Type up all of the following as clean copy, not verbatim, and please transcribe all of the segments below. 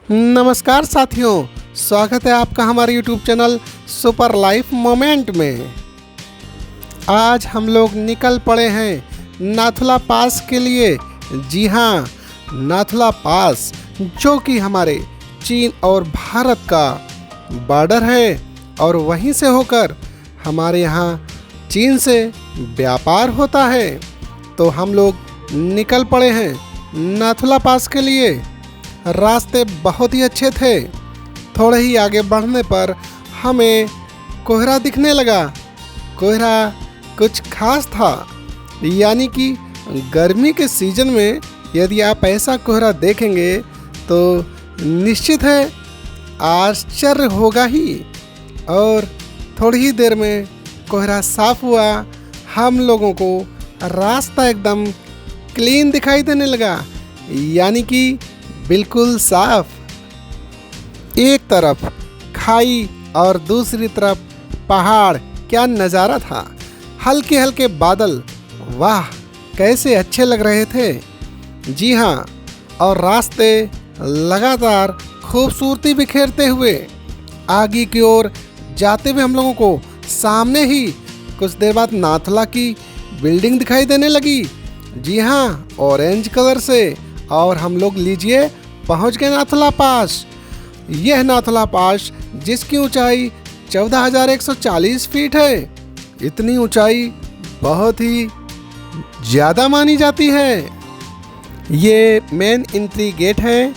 नमस्कार साथियों, स्वागत है आपका हमारे YouTube channel super life moment में। आज हम लोग निकल पड़े हैं नाथुला पास के लिए। जी हाँ, नाथुला पास जो कि हमारे चीन और भारत का बॉर्डर है और वहीं से होकर हमारे यहाँ चीन से व्यापार होता है। तो हम लोग निकल पड़े हैं नाथुला पास के लिए। रास्ते बहुत ही अच्छे थे। थोड़े ही आगे बढ़ने पर हमें कोहरा दिखने लगा। कोहरा कुछ खास था, यानी कि गर्मी के सीज़न में यदि आप ऐसा कोहरा देखेंगे तो निश्चित है आश्चर्य होगा ही। और थोड़ी ही देर में कोहरा साफ हुआ। हम लोगों को रास्ता एकदम क्लीन दिखाई देने लगा, यानी कि बिल्कुल साफ। एक तरफ खाई और दूसरी तरफ पहाड़, क्या नज़ारा था। हल्के हल्के बादल, वाह कैसे अच्छे लग रहे थे। जी हाँ, और रास्ते लगातार खूबसूरती बिखेरते हुए आगे की ओर जाते हुए हम लोगों को सामने ही कुछ देर बाद नाथुला की बिल्डिंग दिखाई देने लगी। जी हाँ, ऑरेंज कलर से। और हम लोग लीजिए पहुंच गए नाथुला पास। यह नाथुला पास जिसकी ऊंचाई 14,140 फीट है। इतनी ऊंचाई बहुत ही ज़्यादा मानी जाती है। ये मेन एंट्री गेट है,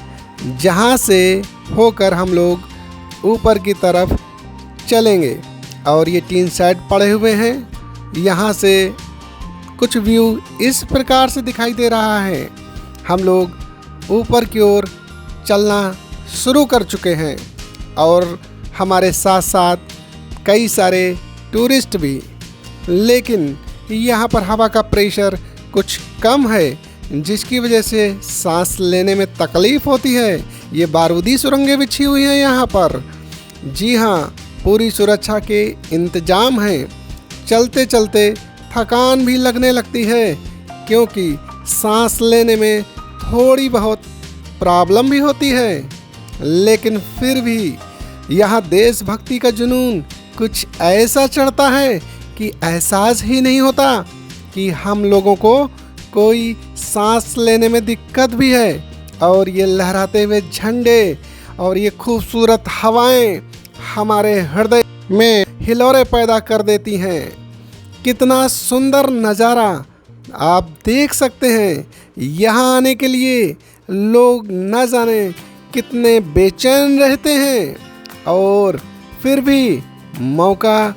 जहां से होकर हम लोग ऊपर की तरफ चलेंगे। और ये 3 साइड पड़े हुए हैं। यहाँ से कुछ व्यू इस प्रकार से दिखाई दे रहा है। हम लोग ऊपर की ओर चलना शुरू कर चुके हैं और हमारे साथ साथ कई सारे टूरिस्ट भी। लेकिन यहाँ पर हवा का प्रेशर कुछ कम है, जिसकी वजह से सांस लेने में तकलीफ़ होती है। ये बारूदी सुरंगें बिछी हुई हैं यहाँ पर। जी हाँ, पूरी सुरक्षा के इंतज़ाम हैं। चलते चलते थकान भी लगने लगती है, क्योंकि सांस लेने में थोड़ी बहुत प्रॉब्लम भी होती है। लेकिन फिर भी यहाँ देशभक्ति का जुनून कुछ ऐसा चढ़ता है कि एहसास ही नहीं होता कि हम लोगों को कोई सांस लेने में दिक्कत भी है। और ये लहराते हुए झंडे और ये खूबसूरत हवाएं हमारे हृदय में हिलोरे पैदा कर देती हैं। कितना सुंदर नज़ारा आप देख सकते हैं। यहाँ आने के लिए लोग न जाने कितने बेचैन रहते हैं, और फिर भी मौका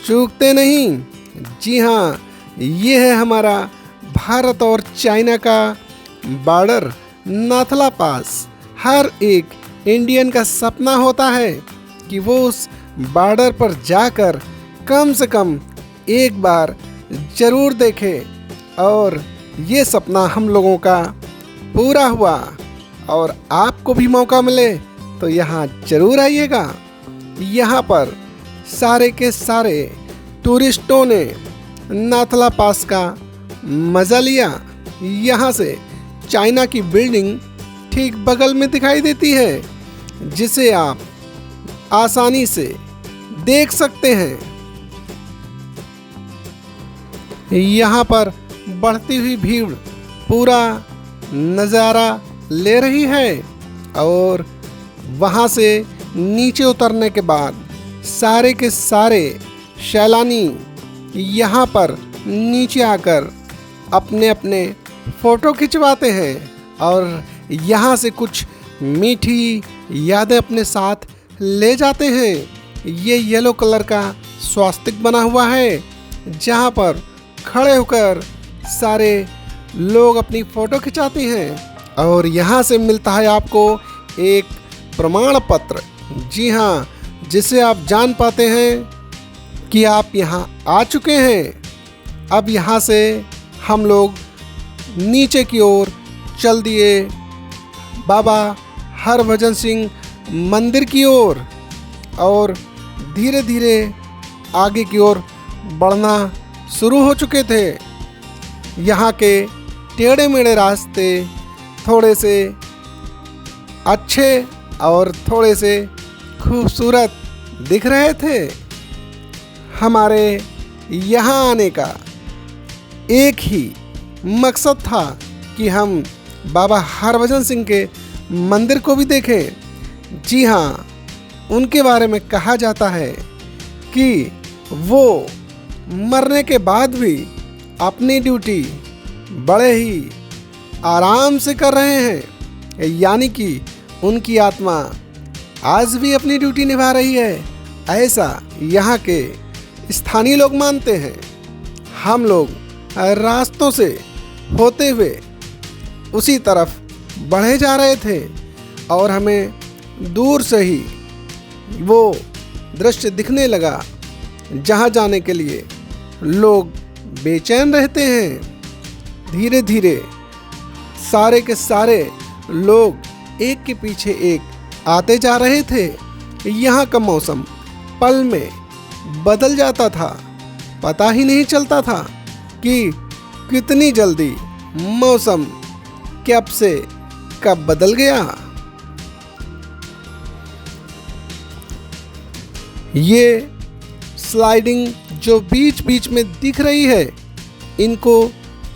चूकते नहीं। जी हाँ, ये है हमारा भारत और चाइना का बॉर्डर नाथुला पास। हर एक इंडियन का सपना होता है कि वो उस बॉर्डर पर जाकर कम से कम एक बार ज़रूर देखे। और ये सपना हम लोगों का पूरा हुआ। और आपको भी मौका मिले तो यहाँ ज़रूर आइएगा। यहाँ पर सारे के सारे टूरिस्टों ने नाथुला पास का मज़ा लिया। यहाँ से चाइना की बिल्डिंग ठीक बगल में दिखाई देती है, जिसे आप आसानी से देख सकते हैं। यहाँ पर बढ़ती हुई भीड़ पूरा नज़ारा ले रही है। और वहाँ से नीचे उतरने के बाद सारे के सारे सैलानी यहाँ पर नीचे आकर अपने अपने फ़ोटो खिंचवाते हैं और यहाँ से कुछ मीठी यादें अपने साथ ले जाते हैं। ये येलो कलर का स्वास्तिक बना हुआ है, जहाँ पर खड़े होकर सारे लोग अपनी फ़ोटो खिंचाते हैं। और यहाँ से मिलता है आपको एक प्रमाण पत्र। जी हाँ, जिसे आप जान पाते हैं कि आप यहाँ आ चुके हैं। अब यहाँ से हम लोग नीचे की ओर चल दिए बाबा हरभजन सिंह मंदिर की ओर, और धीरे धीरे आगे की ओर बढ़ना शुरू हो चुके थे। यहाँ के टेढ़े मेढ़े रास्ते थोड़े से अच्छे और थोड़े से खूबसूरत दिख रहे थे। हमारे यहाँ आने का एक ही मकसद था कि हम बाबा हरभजन सिंह के मंदिर को भी देखें। जी हाँ, उनके बारे में कहा जाता है कि वो मरने के बाद भी अपनी ड्यूटी बड़े ही आराम से कर रहे हैं, यानी कि उनकी आत्मा आज भी अपनी ड्यूटी निभा रही है, ऐसा यहाँ के स्थानीय लोग मानते हैं। हम लोग रास्तों से होते हुए उसी तरफ बढ़े जा रहे थे और हमें दूर से ही वो दृश्य दिखने लगा जहाँ जाने के लिए लोग बेचैन रहते हैं। धीरे धीरे सारे के सारे लोग एक के पीछे एक आते जा रहे थे। यहाँ का मौसम पल में बदल जाता था, पता ही नहीं चलता था कि कितनी जल्दी मौसम कब से कब बदल गया। ये स्लाइडिंग जो बीच बीच में दिख रही है, इनको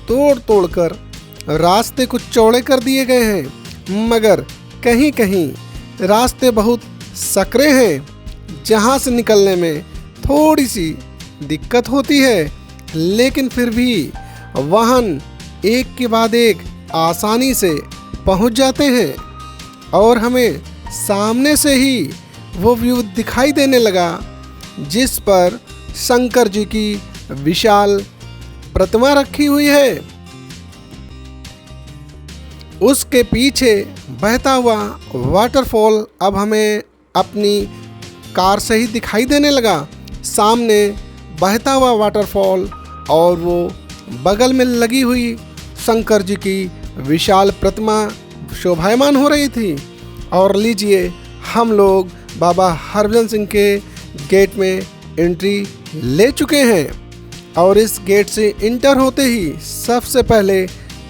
तोड़ तोड़ कर रास्ते कुछ चौड़े कर दिए गए हैं, मगर कहीं कहीं रास्ते बहुत सकरे हैं जहाँ से निकलने में थोड़ी सी दिक्कत होती है, लेकिन फिर भी वाहन एक के बाद एक आसानी से पहुँच जाते हैं और हमें सामने से ही वो व्यू दिखाई देने लगा जिस पर शंकर जी की विशाल प्रतिमा रखी हुई है। उसके पीछे बहता हुआ वाटरफॉल अब हमें अपनी कार से ही दिखाई देने लगा। सामने बहता हुआ वाटरफॉल और वो बगल में लगी हुई शंकर जी की विशाल प्रतिमा शोभायमान हो रही थी। और लीजिए, हम लोग बाबा हरभजन सिंह के गेट में एंट्री ले चुके हैं और इस गेट से इंटर होते ही सबसे पहले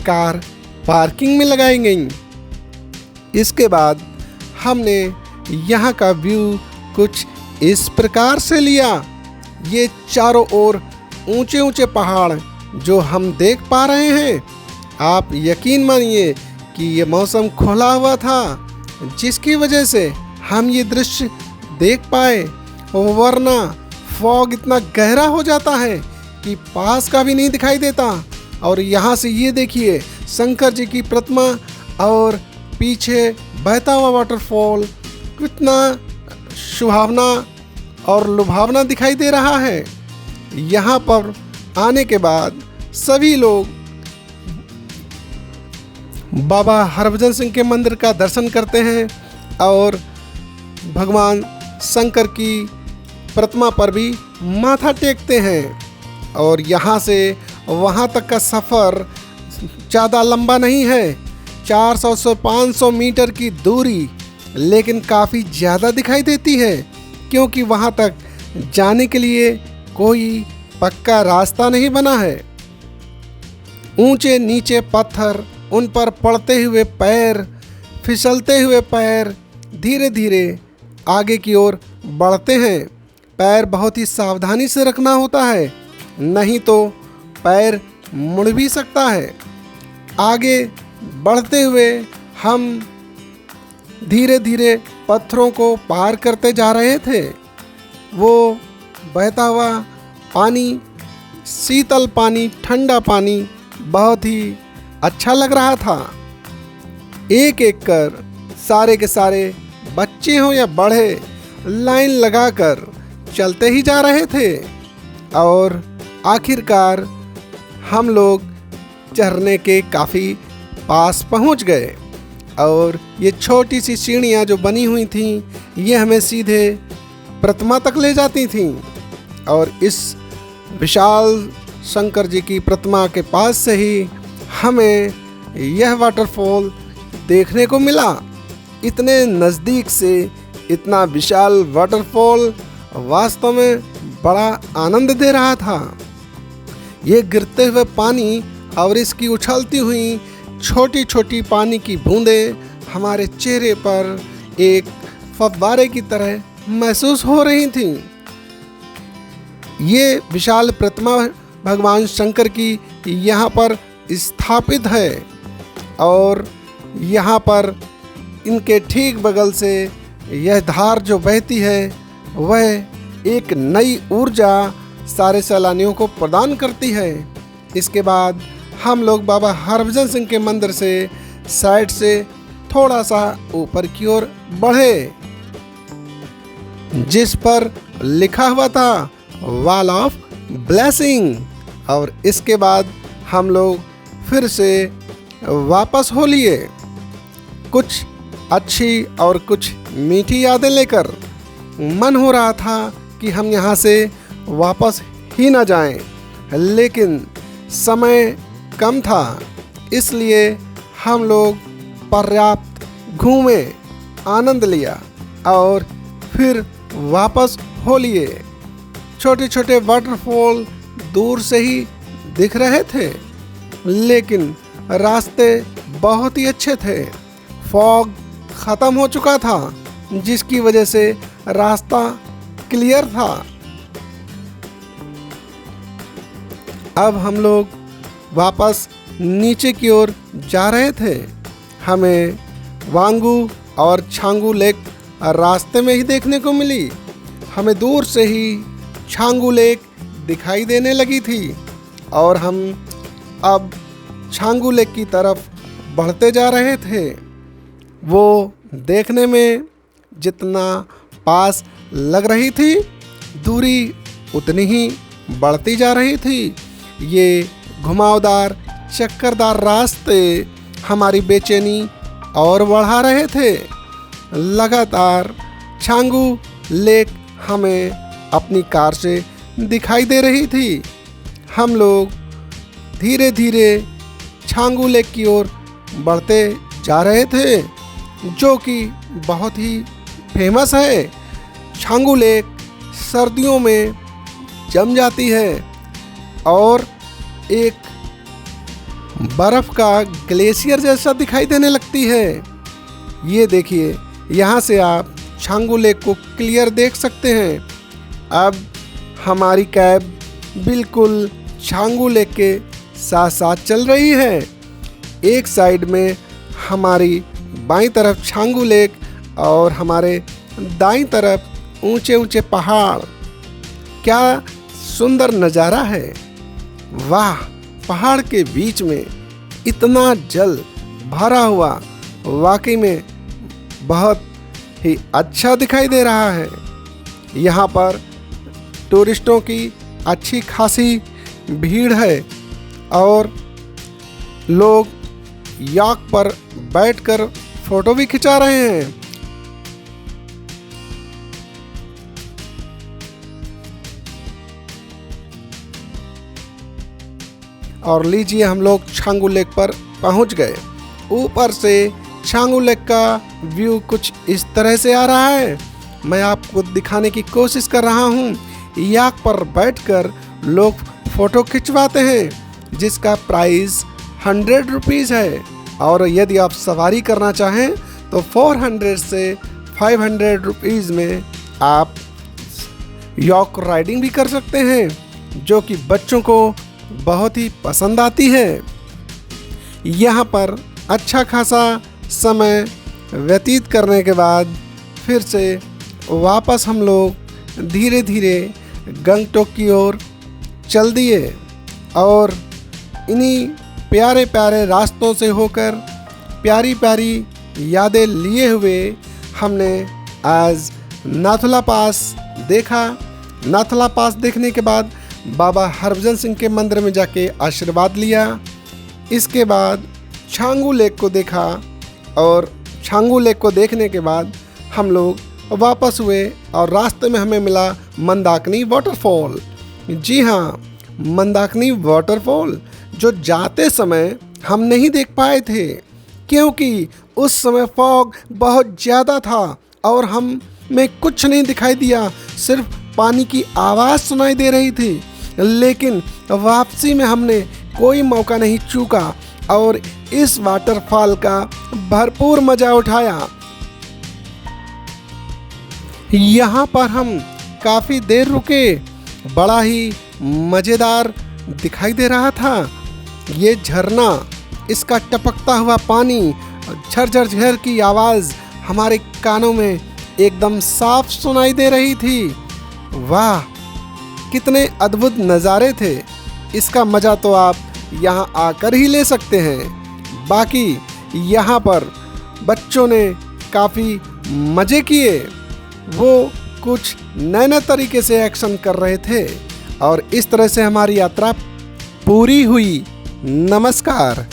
कार पार्किंग में लगाई गई। इसके बाद हमने यहाँ का व्यू कुछ इस प्रकार से लिया। ये चारों ओर ऊंचे ऊंचे पहाड़ जो हम देख पा रहे हैं, आप यकीन मानिए कि ये मौसम खुला हुआ था जिसकी वजह से हम ये दृश्य देख पाए, वरना फॉग इतना गहरा हो जाता है कि पास का भी नहीं दिखाई देता। और यहाँ से ये देखिए शंकर जी की प्रतिमा और पीछे बहता हुआ वाटरफॉल कितना सुहावना और लुभावना दिखाई दे रहा है। यहाँ पर आने के बाद सभी लोग बाबा हरभजन सिंह के मंदिर का दर्शन करते हैं और भगवान शंकर की प्रतिमा पर भी माथा टेकते हैं। और यहाँ से वहाँ तक का सफ़र ज़्यादा लंबा नहीं है, 400 से 500 मीटर की दूरी, लेकिन काफ़ी ज़्यादा दिखाई देती है क्योंकि वहाँ तक जाने के लिए कोई पक्का रास्ता नहीं बना है। ऊंचे नीचे पत्थर, उन पर पड़ते हुए पैर, फिसलते हुए पैर धीरे धीरे आगे की ओर बढ़ते हैं। पैर बहुत ही सावधानी से रखना होता है, नहीं तो पैर मुड़ भी सकता है। आगे बढ़ते हुए हम धीरे धीरे पत्थरों को पार करते जा रहे थे। वो बहता हुआ पानी, शीतल पानी, ठंडा पानी बहुत ही अच्छा लग रहा था। एक एक कर सारे के सारे बच्चे हों या बड़े लाइन लगाकर चलते ही जा रहे थे और आखिरकार हम लोग झरने के काफ़ी पास पहुंच गए। और ये छोटी सी सीढ़ियाँ जो बनी हुई थीं, ये हमें सीधे प्रतिमा तक ले जाती थीं। और इस विशाल शंकर जी की प्रतिमा के पास से ही हमें यह वाटरफॉल देखने को मिला। इतने नज़दीक से इतना विशाल वाटरफॉल वास्तव में बड़ा आनंद दे रहा था। ये गिरते हुए पानी और इसकी उछलती हुई छोटी छोटी पानी की बूंदें हमारे चेहरे पर एक फव्वारे की तरह महसूस हो रही थीं। ये विशाल प्रतिमा भगवान शंकर की यहाँ पर स्थापित है और यहाँ पर इनके ठीक बगल से यह धार जो बहती है वह एक नई ऊर्जा सारे सैलानियों को प्रदान करती है। इसके बाद हम लोग बाबा हरभजन सिंह के मंदिर से साइड से थोड़ा सा ऊपर की ओर बढ़े, जिस पर लिखा हुआ था वॉल ऑफ ब्लेसिंग। और इसके बाद हम लोग फिर से वापस हो लिए, कुछ अच्छी और कुछ मीठी यादें लेकर। मन हो रहा था कि हम यहाँ से वापस ही ना जाएं, लेकिन समय कम था, इसलिए हम लोग पर्याप्त घूमे, आनंद लिया और फिर वापस हो लिए। छोटे छोटे वाटरफॉल दूर से ही दिख रहे थे, लेकिन रास्ते बहुत ही अच्छे थे। फॉग ख़त्म हो चुका था, जिसकी वजह से रास्ता क्लियर था। अब हम लोग वापस नीचे की ओर जा रहे थे। हमें वांगू और छांगू लेक रास्ते में ही देखने को मिली। हमें दूर से ही छांगू लेक दिखाई देने लगी थी और हम अब छांगू लेक की तरफ बढ़ते जा रहे थे। वो देखने में जितना पास लग रही थी, दूरी उतनी ही बढ़ती जा रही थी। ये घुमावदार चक्करदार रास्ते हमारी बेचैनी और बढ़ा रहे थे। लगातार छांगू लेक हमें अपनी कार से दिखाई दे रही थी। हम लोग धीरे धीरे छांगू लेक की ओर बढ़ते जा रहे थे, जो कि बहुत ही फेमस है। छांगू लेक सर्दियों में जम जाती है और एक बर्फ़ का ग्लेशियर जैसा दिखाई देने लगती है। ये देखिए, यहाँ से आप छांगू लेक को क्लियर देख सकते हैं। अब हमारी कैब बिल्कुल छांगू लेक के साथ साथ चल रही है। एक साइड में हमारी बाईं तरफ छांगू लेक और हमारे दाईं तरफ ऊंचे ऊंचे पहाड़। क्या सुंदर नज़ारा है! वाह, पहाड़ के बीच में इतना जल भरा हुआ वाकई में बहुत ही अच्छा दिखाई दे रहा है। यहाँ पर टूरिस्टों की अच्छी खासी भीड़ है और लोग याक पर बैठकर फोटो भी खिंचा रहे हैं। और लीजिए, हम लोग छांगू लेक पर पहुंच गए। ऊपर से छांगू लेक का व्यू कुछ इस तरह से आ रहा है। मैं आपको दिखाने की कोशिश कर रहा हूं। याक पर बैठकर लोग फ़ोटो खिंचवाते हैं, जिसका प्राइस 100 रुपीज़ है। और यदि आप सवारी करना चाहें तो 400 से 500 रुपीज़ में आप याक राइडिंग भी कर सकते हैं, जो कि बच्चों को बहुत ही पसंद आती है। यहाँ पर अच्छा खासा समय व्यतीत करने के बाद फिर से वापस हम लोग धीरे धीरे गंगटोक की ओर चल दिए और इन्हीं प्यारे प्यारे रास्तों से होकर प्यारी प्यारी यादें लिए हुए हमने आज नाथुला पास देखा। नाथुला पास देखने के बाद बाबा हरभजन सिंह के मंदिर में जाके आशीर्वाद लिया। इसके बाद छांगू लेक को देखा और छांगू लेक को देखने के बाद हम लोग वापस हुए और रास्ते में हमें मिला मंदाकिनी वाटरफॉल। जी हाँ, मंदाकिनी वाटरफॉल जो जाते समय हम नहीं देख पाए थे, क्योंकि उस समय फॉग बहुत ज़्यादा था और हमें कुछ नहीं दिखाई दिया, सिर्फ पानी की आवाज़ सुनाई दे रही थी। लेकिन वापसी में हमने कोई मौका नहीं चूका और इस वाटरफॉल का भरपूर मज़ा उठाया। यहाँ पर हम काफ़ी देर रुके। बड़ा ही मज़ेदार दिखाई दे रहा था ये झरना। इसका टपकता हुआ पानी, झरझर झर की आवाज़ हमारे कानों में एकदम साफ सुनाई दे रही थी। वाह, कितने अद्भुत नज़ारे थे। इसका मज़ा तो आप यहाँ आकर ही ले सकते हैं। बाकी यहाँ पर बच्चों ने काफ़ी मज़े किए। वो कुछ नए नए तरीके से एक्शन कर रहे थे और इस तरह से हमारी यात्रा पूरी हुई। नमस्कार।